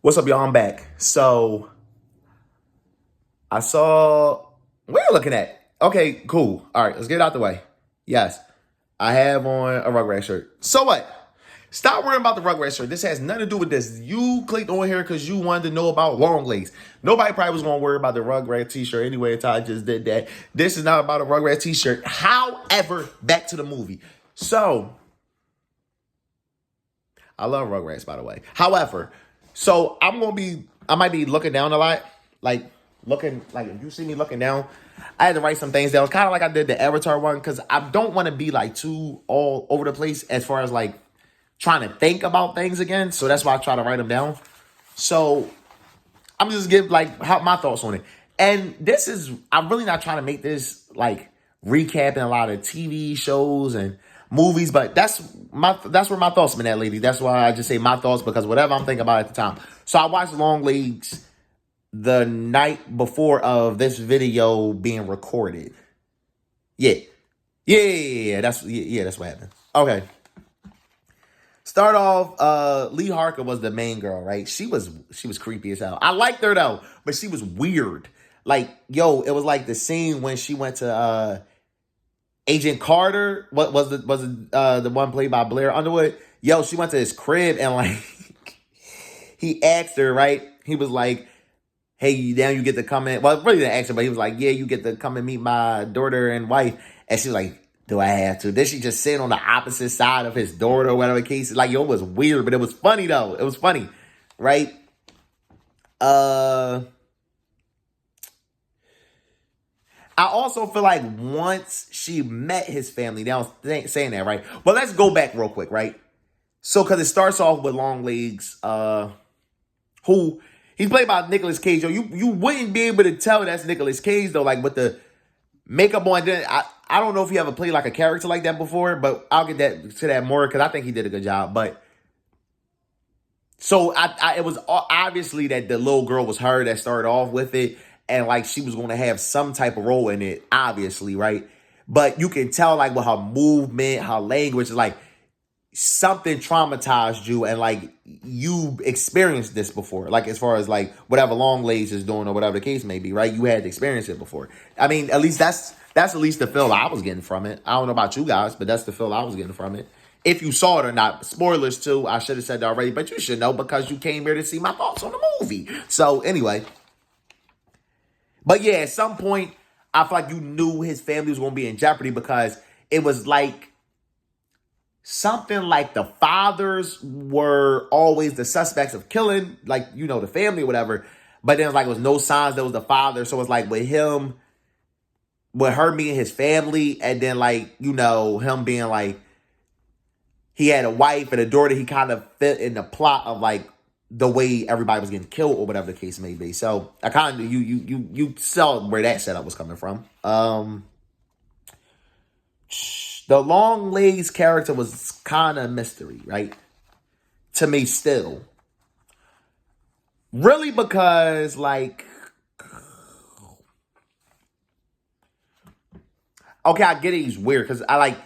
What's up, y'all? I'm back. So I saw. What are you looking at? Okay, cool. All right, let's get it out the way. Yes, I have on a Rugrat shirt. So what? Stop worrying about the Rugrat shirt. This has nothing to do with this. You clicked on here because you wanted to know about Longlegs. Nobody probably was going to worry about the Rugrat t-shirt anyway until I just did that. This is not about a Rugrat t-shirt. However, back to the movie. So I love Rugrats, by the way. However, so I might be looking down a lot, like if you see me looking down, I had to write some things down, kind of like I did the Avatar one, because I don't want to be like too all over the place as far as like trying to think about things again. So that's why I try to write them down. So I'm just give like my thoughts on it. And I'm really not trying to make this like recapping a lot of TV shows and movies, but that's where my thoughts been at, lady. That's why I just say my thoughts, because whatever I'm thinking about at the time. So I watched Longlegs the night before of this video being recorded. Yeah. That's what happened. Okay. Start off, Lee Harker was the main girl, right? She was creepy as hell. I liked her though, but she was weird. Like, yo, it was like the scene when she went to Agent Carter. What was the one played by Blair Underwood? Yo, she went to his crib and like he asked her, right? He was like, hey, now you get to come in. Well, really didn't ask her, but he was like, yeah, you get to come and meet my daughter and wife. And she was like, do I have to? Then she just sit on the opposite side of his daughter or whatever the case is. Like, yo, it was weird, but it was funny though. It was funny, right? I also feel like once she met his family, now I'm saying that, right? But let's go back real quick, right? So, because it starts off with Longlegs, who he's played by Nicolas Cage. Yo, you wouldn't be able to tell that's Nicolas Cage though, like with the makeup on. Then I don't know if he ever played like a character like that before, but I'll get to that more because I think he did a good job. But so it was obviously that the little girl was her that started off with it, and like she was going to have some type of role in it, obviously, right? But you can tell like with her movement, her language, like something traumatized you, and like you experienced this before, like as far as like whatever Longlegs is doing or whatever the case may be, right? You had to experience it before. I mean, at least that's at least the feel I was getting from it. I don't know about you guys, but that's the feel I was getting from it. If you saw it or not, spoilers too. I should have said that already, but you should know because you came here to see my thoughts on the movie. So anyway, but yeah, at some point, I feel like you knew his family was going to be in jeopardy because it was like something like the fathers were always the suspects of killing, like, you know, the family or whatever. But then like, it was no signs that was the father. So it's like with her meeting his family, and then like, you know, him being like, he had a wife and a daughter, he kind of fit in the plot of like the way everybody was getting killed or whatever the case may be. So I kind of, you saw where that setup was coming from. The Longlegs character was kind of mystery, right? To me still. Really, because like, okay, I get it, he's weird because I like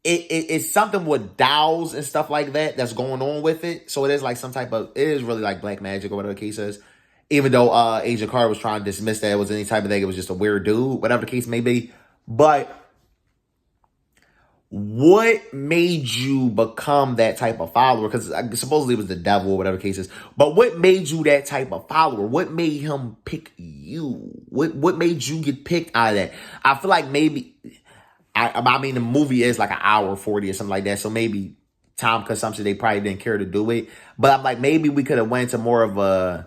it's something with dolls and stuff like that that's going on with it. So it is like it is really like black magic or whatever the case is. Even though Agent Carter was trying to dismiss that it was any type of thing, it was just a weird dude, whatever the case may be. But what made you become that type of follower? Because supposedly it was the devil or whatever the case is. But what made you that type of follower? What made him pick you? What made you get picked out of that? I feel like maybe, I mean, the movie is like an hour 40 or something like that. So maybe time consumption, they probably didn't care to do it. But I'm like, maybe we could have went to more of a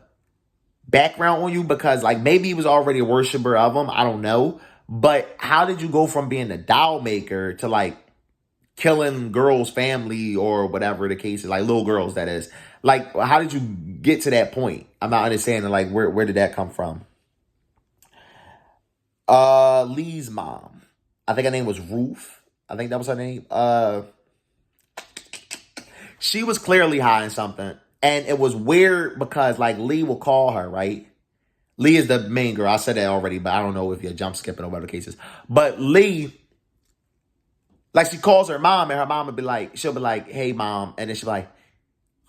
background on you because like maybe he was already a worshiper of him. I don't know. But how did you go from being a doll maker to like killing girls' family or whatever the case is, like little girls, that is? Like, how did you get to that point? I'm not understanding, like, where did that come from? Lee's mom. I think her name was Ruth. I think that was her name. She was clearly hiding something. And it was weird because, like, Lee will call her, right? Lee is the main girl. I said that already, but I don't know if you're jump skipping or whatever the case is. But Lee, like, she calls her mom, and her mom would be like, she'll be like, hey, mom. And then she'll be like,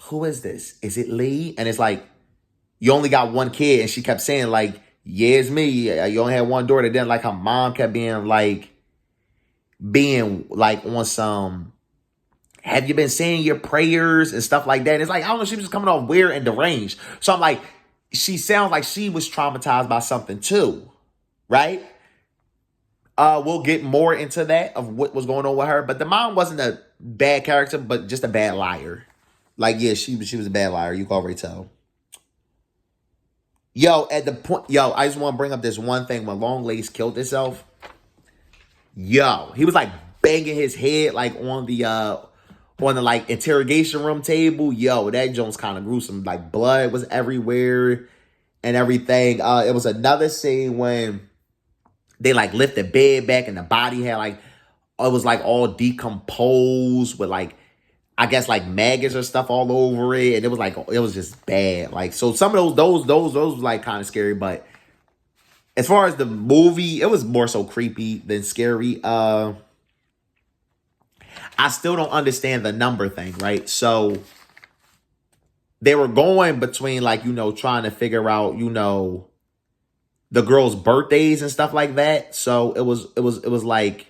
who is this? Is it Lee? And it's like, you only got one kid. And she kept saying like, yeah, it's me. You only had one daughter. Then like her mom kept being like on some, have you been saying your prayers and stuff like that? And it's like, I don't know, she was just coming off weird and deranged. So I'm like, she sounds like she was traumatized by something too, right? We'll get more into that of what was going on with her. But the mom wasn't a bad character, but just a bad liar. Like, yeah, she was a bad liar. You can already tell. Yo, at the point, I just want to bring up this one thing. When Longlegs killed himself, he was like banging his head like on the like interrogation room table. Yo, that joint's kind of gruesome. Like blood was everywhere and everything. It was another scene when they like lift the bed back and the body had like, it was like all decomposed with like, I guess like maggots or stuff all over it. And it was just bad. Like, so some of those was like kind of scary. But as far as the movie, it was more so creepy than scary. I still don't understand the number thing, right? So they were going between like, trying to figure out, the girls' birthdays and stuff like that. So it was like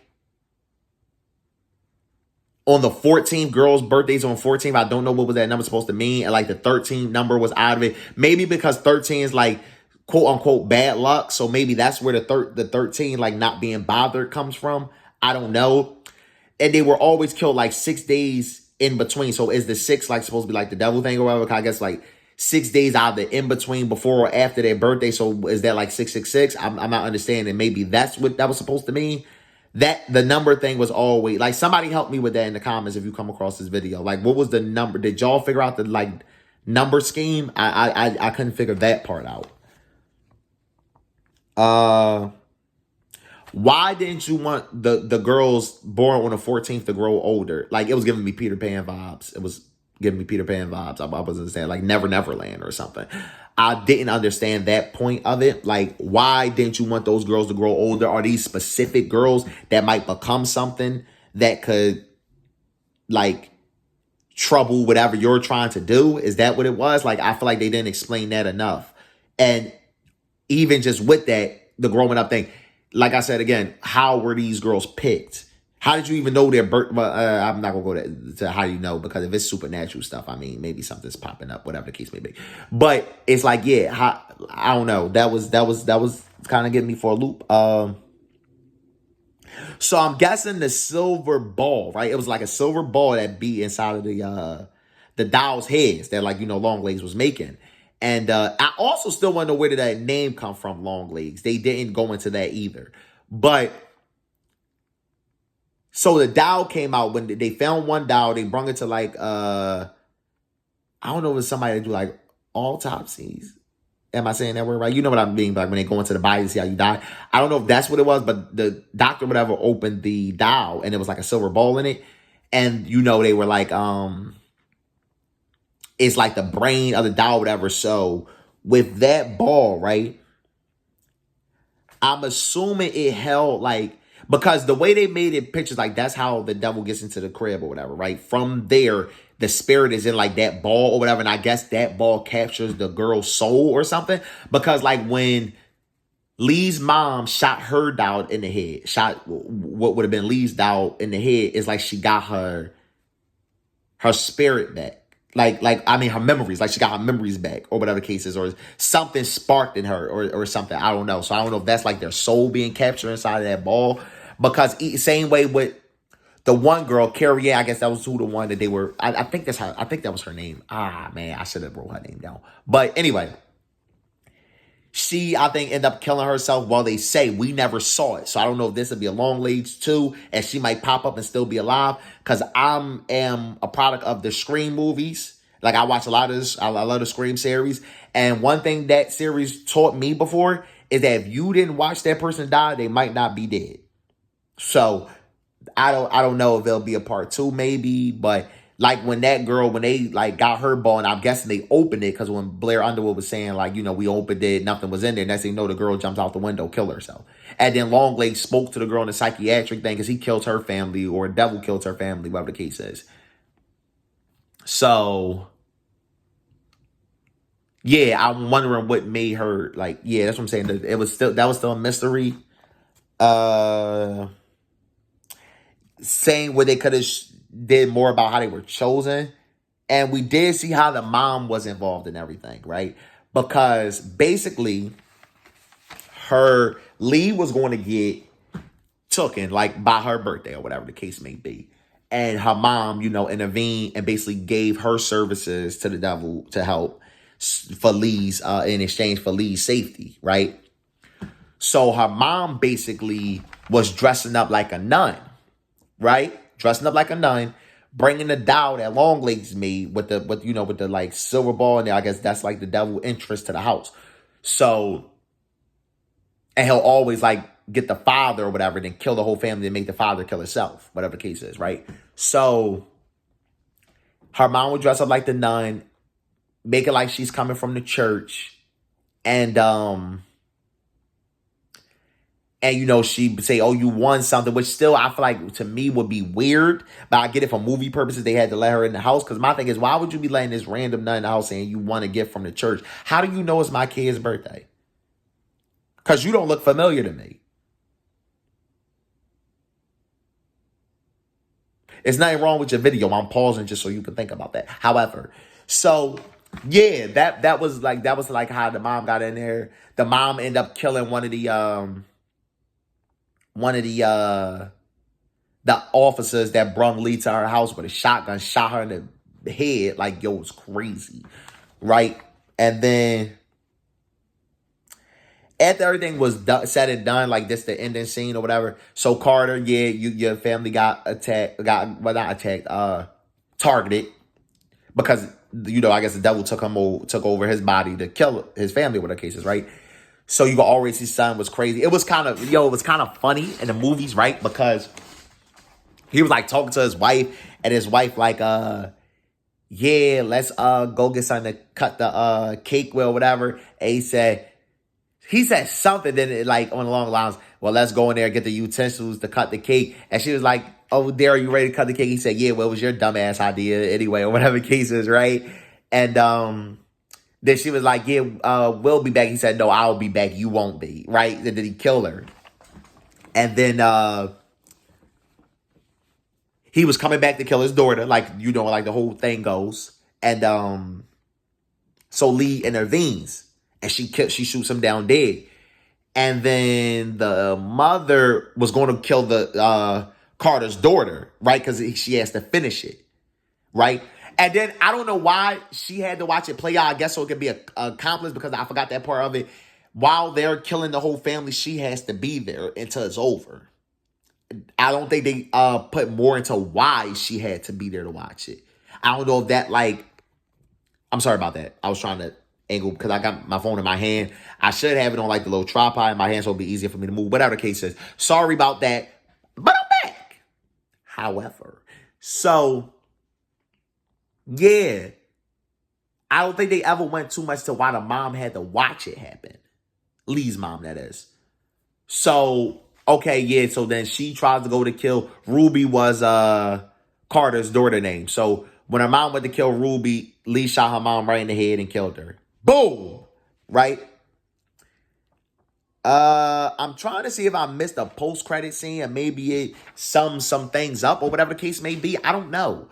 on the 14th, girls' birthdays on 14th. I don't know what was that number supposed to mean. And like the 13th number was out of it. Maybe because 13 is like quote unquote bad luck. So maybe that's where the 13 like not being bothered comes from. I don't know. And they were always killed like 6 days in between. So is the 6 like supposed to be like the devil thing or whatever? I guess like 6 days out of the in between before or after their birthday. So is that like 666? I'm not understanding. Maybe that's what that was supposed to mean. That the number thing was always like, somebody help me with that in the comments if you come across this video. Like, what was the number? Did y'all figure out the like number scheme? I couldn't figure that part out. Why didn't you want the girls born on the 14th to grow older? Like, it was giving me Peter Pan vibes. It was giving me Peter Pan vibes. I wasn't saying like Never Neverland or something. I didn't understand that point of it. Like, why didn't you want those girls to grow older? Are these specific girls that might become something that could like trouble whatever you're trying to do? Is that what it was? Like, I feel like they didn't explain that enough. And even just with that, the growing up thing, like I said again, how were these girls picked? How did you even know their birth? I'm not gonna go to how you know, because if it's supernatural stuff, I mean, maybe something's popping up, whatever the case may be. But it's like, yeah, I don't know. That was kind of getting me for a loop. So I'm guessing the silver ball, right? It was like a silver ball that be inside of the doll's heads that like Longlegs was making. And I also still want to know, where did that name come from, Longlegs? They didn't go into that either. But so the doll came out. When they found one doll, they brought it to like, I don't know if it was somebody that do like autopsies. Am I saying that word right? You know what I mean? Like when they go into the body to see how you die. I don't know if that's what it was, but the doctor whatever opened the doll and it was like a silver ball in it. And they were like, it's like the brain of the doll, whatever. So with that ball, right, I'm assuming it held like, because the way they made it pictures, like that's how the devil gets into the crib or whatever, right? From there, the spirit is in like that ball or whatever. And I guess that ball captures the girl's soul or something. Because like when Lee's mom shot her doll in the head, shot what would have been Lee's doll in the head, is like she got her spirit back. Like, I mean, her memories, like she got her memories back or whatever the case is, or something sparked in her or something. I don't know. So I don't know if that's like their soul being captured inside of that ball. Because same way with the one girl, Carrie, I guess that was who the one that they were. I think that was her name. Ah, man, I should have wrote her name down. But anyway, she, I think, ended up killing herself. Well, they say we never saw it. So I don't know if this would be a Longlegs too, and she might pop up and still be alive. Because I am a product of the Scream movies. Like, I watch a lot of this. I love the Scream series. And one thing that series taught me before is that if you didn't watch that person die, they might not be dead. So I don't know if there'll be a part 2 maybe, but like when that girl, when they like got her ball, and I'm guessing they opened it, because when Blair Underwood was saying like, we opened it, nothing was in there. Next thing you know, the girl jumps out the window, kill herself. And then Longlegs spoke to the girl in the psychiatric thing because he killed her family, or a devil killed her family, whatever the case is. So Yeah, I'm wondering what made her like. Yeah, that's what I'm saying. It was still that was still a mystery. Uh, Saying what they could have did more about how they were chosen, and we did see how the mom was involved in everything, right? Because basically, her Lee was going to get taken like by her birthday or whatever the case may be. And her mom, intervened and basically gave her services to the devil to help for Lee's in exchange for Lee's safety, right? So her mom basically was dressing up like a nun, right? Dressing up like a nun, bringing the doll that Longlegs made with the like silver ball, and I guess that's like the devil interest to the house. So, and he'll always like get the father or whatever, then kill the whole family and make the father kill himself, whatever the case is, right? So her mom would dress up like the nun, make it like she's coming from the church, and she'd say, "Oh, you won something," which still I feel like to me would be weird. But I get it for movie purposes. They had to let her in the house because my thing is, why would you be letting this random nun in the house saying you won a gift from the church? How do you know it's my kid's birthday? Because you don't look familiar to me. It's nothing wrong with your video. I'm pausing just so you can think about that. However, so yeah, that was like how the mom got in there. The mom ended up killing one of the officers that brung Lee to her house with a shotgun, shot her in the head. Like, yo, it was crazy, right? And then after everything was said and done, like this, the ending scene or whatever. So Carter, yeah, your family got attacked, not attacked, targeted because I guess the devil took over his body to kill his family, whatever cases, right? So you can already see son was crazy. It was kind of funny in the movies, right? Because he was like talking to his wife, and his wife like, yeah, let's go get something to cut the cake with or whatever. And he said something then like on the long lines, well, let's go in there and get the utensils to cut the cake. And she was like, oh, there, are you ready to cut the cake? He said, yeah, well, it was your dumbass idea anyway, or whatever the case is, right? And then she was like, yeah, we'll be back. He said, no, I'll be back. You won't be, right? And then he killed her. And then he was coming back to kill his daughter, like the whole thing goes. And so Lee intervenes, and she shoots him down dead. And then the mother was going to kill the Carter's daughter, right? Because she has to finish it, right? And then I don't know why she had to watch it play out. I guess so it could be accomplished because I forgot that part of it. While they're killing the whole family, she has to be there until it's over. I don't think they put more into why she had to be there to watch it. I don't know if that I'm sorry about that. I was trying to angle because I got my phone in my hand. I should have it on like the little tripod in my hand so it'll be easier for me to move. Whatever the case is. Sorry about that. But I'm back. However, so yeah. I don't think they ever went too much to why the mom had to watch it happen. Lee's mom, that is. So, okay, yeah, so then she tries to go to kill. Ruby was Carter's daughter name. So when her mom went to kill Ruby, Lee shot her mom right in the head and killed her. Boom! Right? I'm trying to see if I missed a post-credit scene and maybe it sums some things up or whatever the case may be. I don't know.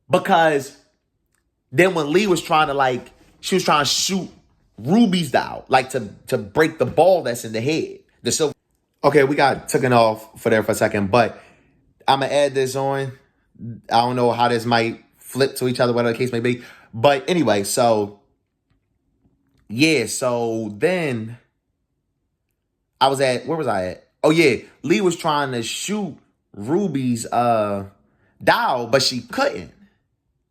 Because then when Lee was trying to she was trying to shoot Ruby's doll, like to break the ball that's in the head. The silver. Okay, we got taken off for a second, but I'm gonna add this on. I don't know how this might flip to each other, whatever the case may be. But anyway, so yeah, so then where was I at? Oh yeah, Lee was trying to shoot Ruby's doll, but she couldn't.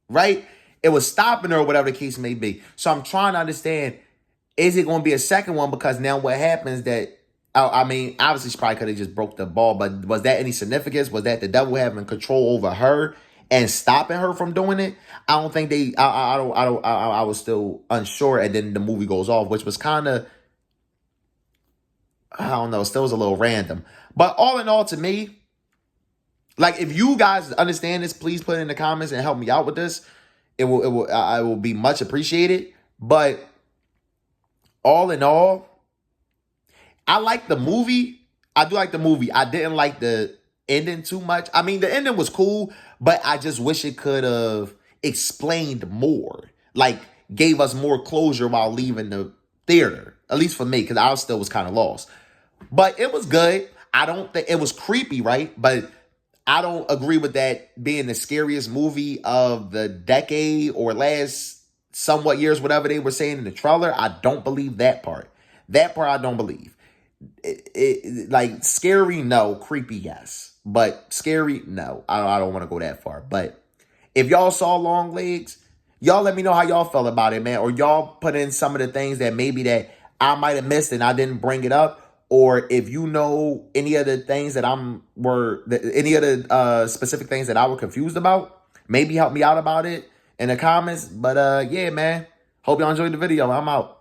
Right? It was stopping her or whatever the case may be. So I'm trying to understand, is it going to be a second one? Because now what happens that, I mean, obviously she probably could have just broke the ball, but was that any significance? Was that the devil having control over her and stopping her from doing it? I don't think I was still unsure. And then the movie goes off, which was kind of, I don't know, still was a little random. But all in all, to me, like, if you guys understand this, please put it in the comments and help me out with this. I will be much appreciated. But all in all, I like the movie. I do like the movie. I didn't like the ending too much. I mean, the ending was cool, but I just wish it could have explained more. Like, gave us more closure while leaving the theater. At least for me, because I still was kind of lost. But it was good. I don't think it was creepy, right? But I don't agree with that being the scariest movie of the decade or last somewhat years, whatever they were saying in the trailer. I don't believe that part. That part I don't believe. Like scary, no. Creepy, yes. But scary, no. I don't want to go that far. But if y'all saw Longlegs, y'all let me know how y'all felt about it, man. Or y'all put in some of the things that maybe that I might have missed and I didn't bring it up. Or if you know any of the things that any of the specific things that I was confused about, maybe help me out about it in the comments. But yeah, man. Hope y'all enjoyed the video. I'm out.